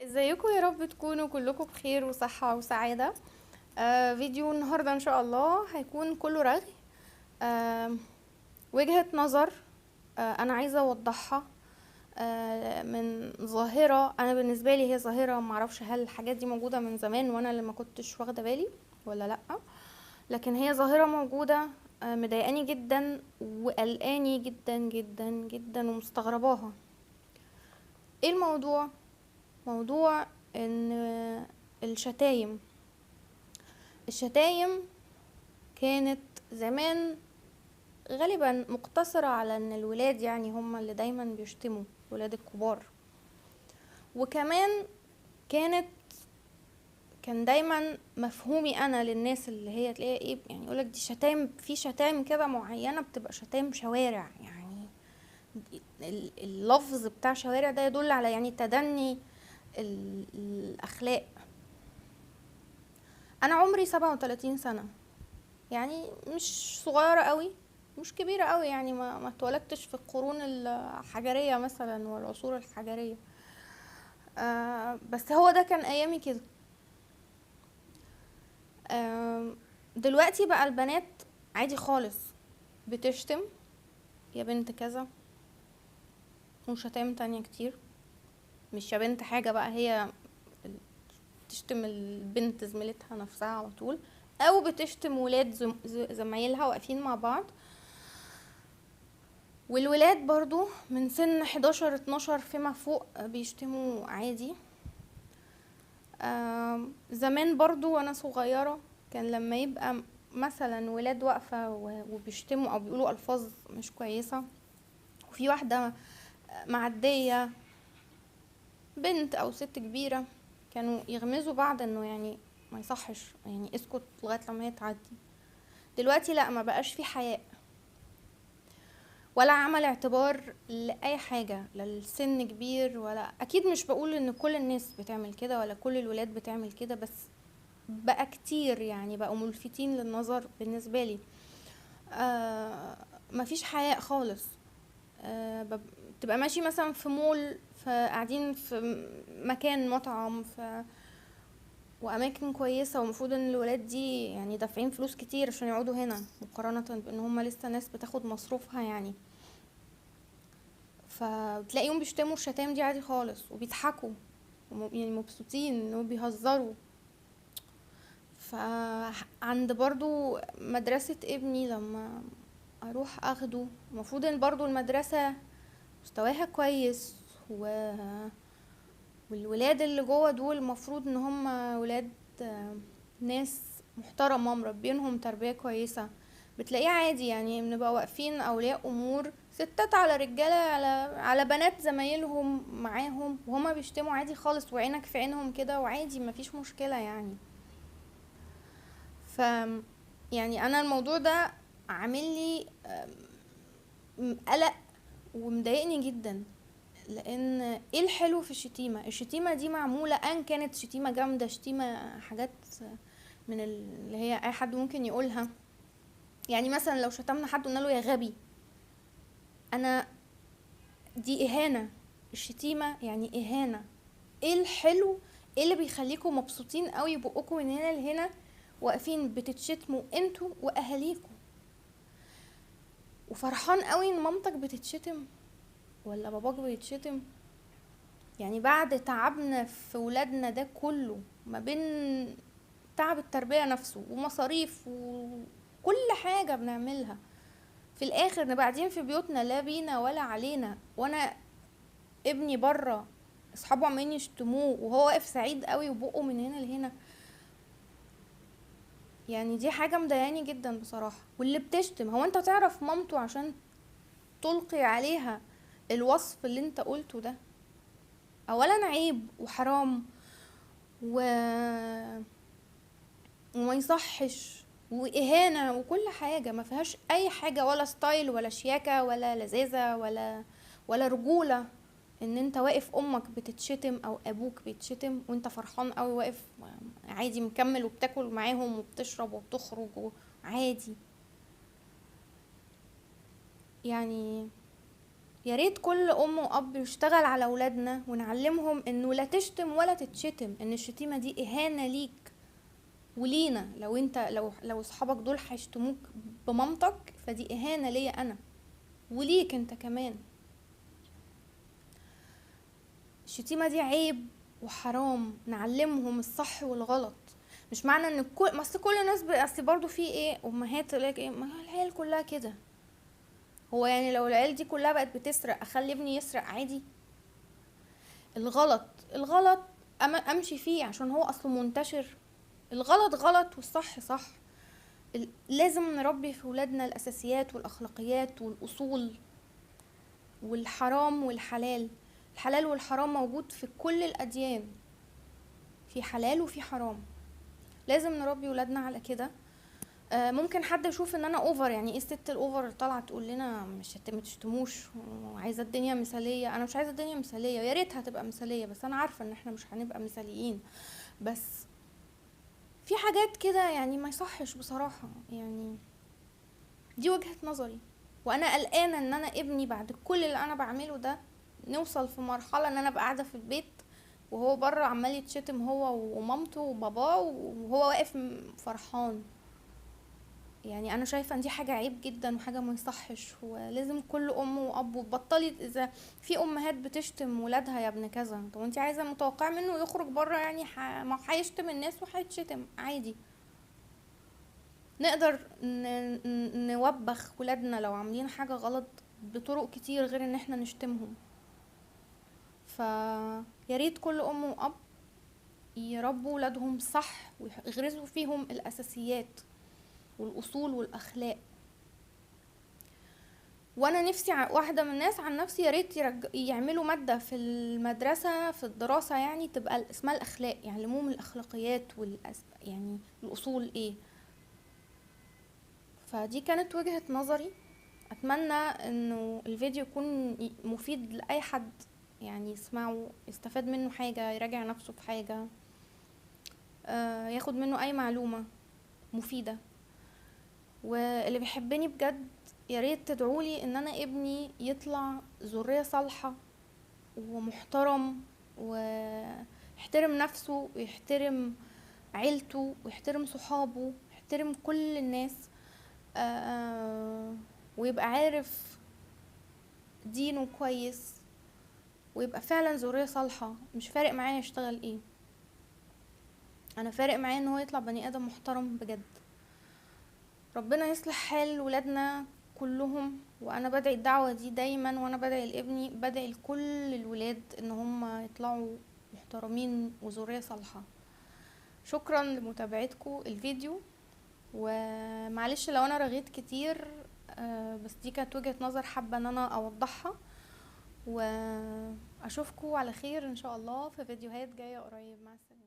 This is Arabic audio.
ازيكم؟ يا رب تكونوا كلكم بخير وصحة وسعادة. فيديو النهاردة ان شاء الله هيكون كله رغي. آه وجهة نظر. انا عايزة اوضحها. من ظاهرة انا بالنسبة لي هي ظاهرة، معرفش هل الحاجات دي موجودة من زمان وانا اللي ما كنتش واخدة بالي ولا لأ، لكن هي ظاهرة موجودة. مضايقاني جدا وقلقاني جدا جدا جدا ومستغرباها. ايه الموضوع؟ موضوع ان الشتايم كانت زمان غالبا مقتصرة على ان الولاد يعني هم اللي دايما بيشتموا الولاد الكبار. وكمان كانت كان دايما مفهومي انا للناس اللي هي تلاقيها ايه، يعني يقولك دي شتايم، في شتايم كده معينة بتبقى شتايم شوارع، يعني اللفظ بتاع شوارع ده يدل على يعني تدني الاخلاق. انا عمري 37 سنة، يعني مش صغيرة قوي مش كبيرة قوي، يعني ما اتولدتش في القرون الحجرية مثلا والعصور الحجرية. بس هو ده كان ايامي كده. دلوقتي بقى البنات عادي خالص بتشتم يا بنت كذا، وشتايم تانية كتير. مش يا بنت حاجة بقى، هي بتشتم البنت زميلتها نفسها على طول، او بتشتم ولاد زمايلها واقفين مع بعض. والولاد برضو من سن 11 12 فيما فوق بيشتموا عادي. زمان برضو وانا صغيرة كان لما يبقى مثلا ولاد واقفة وبيشتموا او بيقولوا الفاظ مش كويسة، وفي واحدة معدية بنت او ست كبيرة، كانوا يغمزوا بعض انه يعني ما يصحش، يعني اسكت لغاية لما هي تعدي. دلوقتي لا، ما بقاش في حياء ولا عمل اعتبار لأي حاجة، لا السن كبير ولا، أكيد مش بقول إن كل الناس بتعمل كده ولا كل الولاد بتعمل كده، بس بقى كتير، يعني بقوا ملفتين للنظر بالنسبة لي. مفيش حياء خالص. تبقى ماشي مثلا في مول، قاعدين في مكان مطعم واماكن كويسه، ومفروض ان الولاد دي يعني دافعين فلوس كتير عشان يقعدوا هنا، مقارنه بان هم لسه ناس بتاخد مصروفها يعني. فتلاقيهم بيشتموا الشتايم دي عادي خالص وبيضحكوا يعني مبسوطين انه بيهزروا. فعند برضو مدرسة ابني لما اروح اخده، المفروض ان برضو المدرسة مستواها كويس والولاد اللي جوه دول المفروض ان هم ولاد ناس محترمة مربينهم تربية كويسة. بتلاقيه عادي، يعني بنبقى واقفين اولياء امور ستات على رجالة على بنات زمايلهم معاهم وهما بيشتموا عادي خالص، وعينك في عينهم كده وعادي مفيش مشكلة يعني. ف يعني انا الموضوع ده عامل لي قلق ومضايقني جدا. لان ايه الحلو في الشتيمة دي معمولة ان كانت شتيمة جامدة، شتيمة حاجات من اللي هي اي حد ممكن يقولها. يعني مثلا لو شتمنا حد قلنا له يا غبي، انا دي اهانة. الشتيمة يعني اهانة. ايه الحلو؟ ايه اللي بيخليكم مبسوطين قوي بقكم من هنا لهنا واقفين بتتشتموا انتوا واهاليكم، وفرحان قوي ان مامتك بتتشتم ولا باباك بيتشتم؟ يعني بعد تعبنا في ولادنا ده كله، ما بين تعب التربية نفسه ومصاريف وكل حاجة بنعملها، في الاخر نبقى قاعدين في بيوتنا لا بينا ولا علينا، وانا ابني بره اصحابه عمالين يشتموه وهو واقف سعيد قوي وبقه من هنا لهنا. يعني دي حاجة مضايقاني جدا بصراحة. واللي بتشتم، هو انت تعرف مامته عشان تلقي عليها الوصف اللي انت قلته ده؟ اولا عيب وحرام و... وما يصحش واهانة وكل حاجة ما فيهاش اي حاجة، ولا ستايل ولا شياكة ولا لذاذة ولا رجولة. ان انت واقف امك بتتشتم او ابوك بيتشتم وانت فرحان قوي واقف عادي مكمل وبتاكل معاهم وبتشرب وبتخرج عادي. يعني يا ريت كل ام واب يشتغل على اولادنا ونعلمهم انه لا تشتم ولا تتشتم، ان الشتيمه دي اهانه ليك ولينا. لو انت لو اصحابك دول هيشتموك بمامتك فدي اهانه ليا انا وليك انت كمان. الشتيمه دي عيب وحرام، نعلمهم الصح والغلط. مش معنى ان اصل كل الناس اصل برضو في ايه امهات تقولك ايه ما العيال كلها كده. هو يعني لو العيال دي كلها بقت بتسرق اخلي ابني يسرق عادي؟ الغلط الغلط امشي فيه عشان هو اصله منتشر. الغلط غلط والصح صح. لازم نربي في ولادنا الاساسيات والاخلاقيات والاصول والحرام والحلال. الحلال والحرام موجود في كل الاديان، في حلال وفي حرام. لازم نربي ولادنا على كده. ممكن حد يشوف ان انا اوفر، يعني ايه الست الاوفر طالعه تقول لنا مش ما تشتموش وعايزه الدنيا مثاليه. انا مش عايزه الدنيا مثاليه، يا ريتها تبقى مثاليه، بس انا عارفه ان احنا مش هنبقى مثاليين. بس في حاجات كده يعني ما يصحش بصراحه، يعني دي وجهة نظري. وانا قلقانه ان انا ابني بعد كل اللي انا بعمله ده نوصل في مرحله ان انا ابقى قاعده في البيت وهو بره عمال يتشتم هو ومامته وباباه وهو واقف فرحان. يعني انا شايفه ان دي حاجه عيب جدا وحاجه ما يصحش، ولازم كل ام واب بطلي. اذا في امهات بتشتم ولادها يا ابن كذا، طب انت عايزه متوقع منه يخرج بره يعني ما هيشتم الناس وهيتشتم عادي. نقدر نوبخ ولادنا لو عاملين حاجه غلط بطرق كتير غير ان احنا نشتمهم. فياريت كل ام واب يربوا ولادهم صح ويغرسوا فيهم الاساسيات والاصول والاخلاق. وانا نفسي واحده من الناس عن نفسي يا ريت يعملوا ماده في المدرسه في الدراسه يعني تبقى اسمها الاخلاق، يعلموهم الاخلاقيات يعني الاصول ايه. فدي كانت وجهه نظري. اتمنى انه الفيديو يكون مفيد لاي حد، يعني يسمعه يستفاد منه حاجه، يراجع نفسه في حاجه، ياخد منه اي معلومه مفيده. واللي بيحبني بجد يا ريت تدعولي ان انا ابني يطلع ذرية صالحة ومحترم ويحترم نفسه ويحترم عيلته ويحترم صحابه ويحترم كل الناس. ويبقى عارف دينه كويس ويبقى فعلا ذرية صالحة. مش فارق معايا يشتغل ايه، انا فارق معايا ان هو يطلع بني ادم محترم بجد. ربنا يصلح حال ولادنا كلهم، وانا بدعي الدعوة دي دايما، وانا بدعي لابني، بدعي لكل الولاد ان هم يطلعوا محترمين وذرية صالحة. شكرا لمتابعتكم الفيديو، ومعلش لو انا رغيت كتير، بس دي كانت وجهة نظر حابة ان انا اوضحها. واشوفكم على خير ان شاء الله في فيديوهات جاية قريب. مع السلامة.